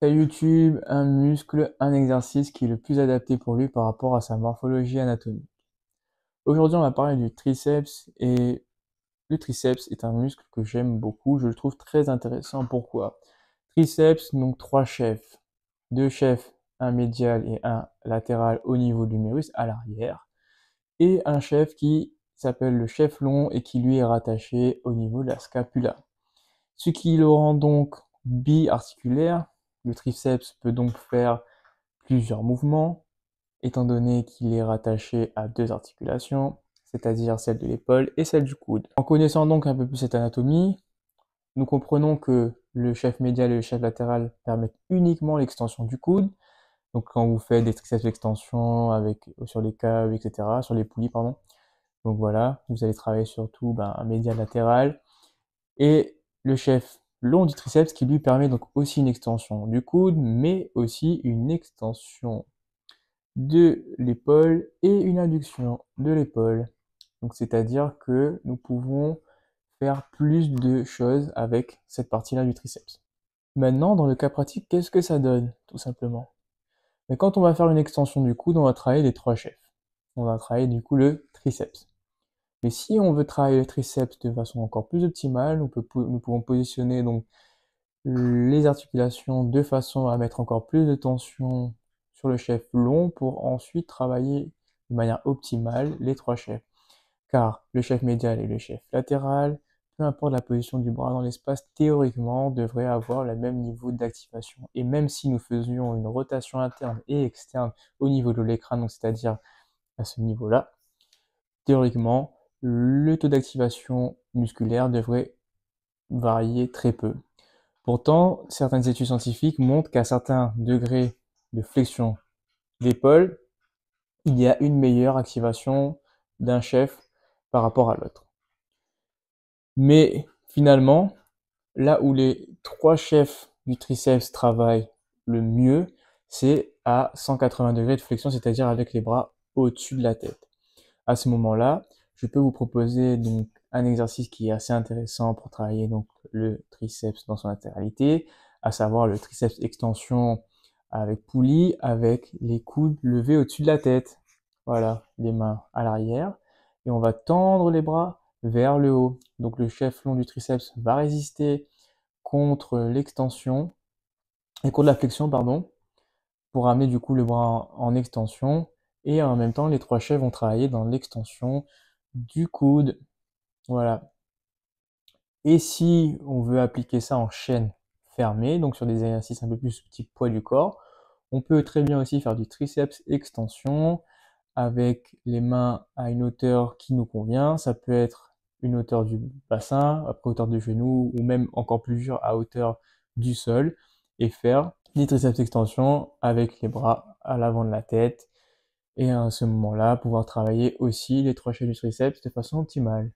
Sur YouTube, un muscle, un exercice qui est le plus adapté pour lui par rapport à sa morphologie anatomique. Aujourd'hui, on va parler du triceps et le triceps est un muscle que j'aime beaucoup, je le trouve très intéressant. Pourquoi? Triceps, donc trois chefs, deux chefs, un médial et un latéral au niveau de l'humérus à l'arrière, et un chef qui s'appelle le chef long et qui lui est rattaché au niveau de la scapula. Ce qui le rend donc biarticulaire. Le triceps peut donc faire plusieurs mouvements, étant donné qu'il est rattaché à deux articulations, c'est-à-dire celle de l'épaule et celle du coude. En connaissant donc un peu plus cette anatomie, nous comprenons que le chef médial et le chef latéral permettent uniquement l'extension du coude. Donc quand vous faites des triceps extension avec sur les câbles, etc., sur les poulies, pardon. Donc voilà, vous allez travailler surtout un médial latéral et le chef long du triceps qui lui permet donc aussi une extension du coude, mais aussi une extension de l'épaule et une induction de l'épaule. Donc c'est-à-dire que nous pouvons faire plus de choses avec cette partie-là du triceps. Maintenant, dans le cas pratique, qu'est-ce que ça donne, tout simplement? Mais quand on va faire une extension du coude, on va travailler les trois chefs. On va travailler du coup le triceps. Mais si on veut travailler le triceps de façon encore plus optimale, nous pouvons positionner donc les articulations de façon à mettre encore plus de tension sur le chef long pour ensuite travailler de manière optimale les trois chefs. Car le chef médial et le chef latéral, peu importe la position du bras dans l'espace, théoriquement devraient avoir le même niveau d'activation. Et même si nous faisions une rotation interne et externe au niveau de l'écran, donc c'est-à-dire à ce niveau-là, théoriquement, le taux d'activation musculaire devrait varier très peu. Pourtant, certaines études scientifiques montrent qu'à certains degrés de flexion d'épaule, il y a une meilleure activation d'un chef par rapport à l'autre. Mais finalement, là où les trois chefs du triceps travaillent le mieux, c'est à 180 degrés de flexion, c'est-à-dire avec les bras au-dessus de la tête. À ce moment-là, je peux vous proposer donc un exercice qui est assez intéressant pour travailler donc le triceps dans son intégralité, à savoir le triceps extension avec poulie, avec les coudes levés au-dessus de la tête. Voilà, les mains à l'arrière. Et on va tendre les bras vers le haut. Donc le chef long du triceps va résister contre l'extension et contre la flexion, pardon, pour amener du coup le bras en extension. Et en même temps, les trois chefs vont travailler dans l'extension du coude. Voilà. Et si on veut appliquer ça en chaîne fermée, donc sur des exercices un peu plus type poids du corps, on peut très bien aussi faire du triceps extension avec les mains à une hauteur qui nous convient. Ça peut être une hauteur du bassin, après hauteur du genou, ou même encore plus dur à hauteur du sol, et faire des triceps extension avec les bras à l'avant de la tête, et à ce moment-là, pouvoir travailler aussi les trois chaînes du triceps de façon optimale.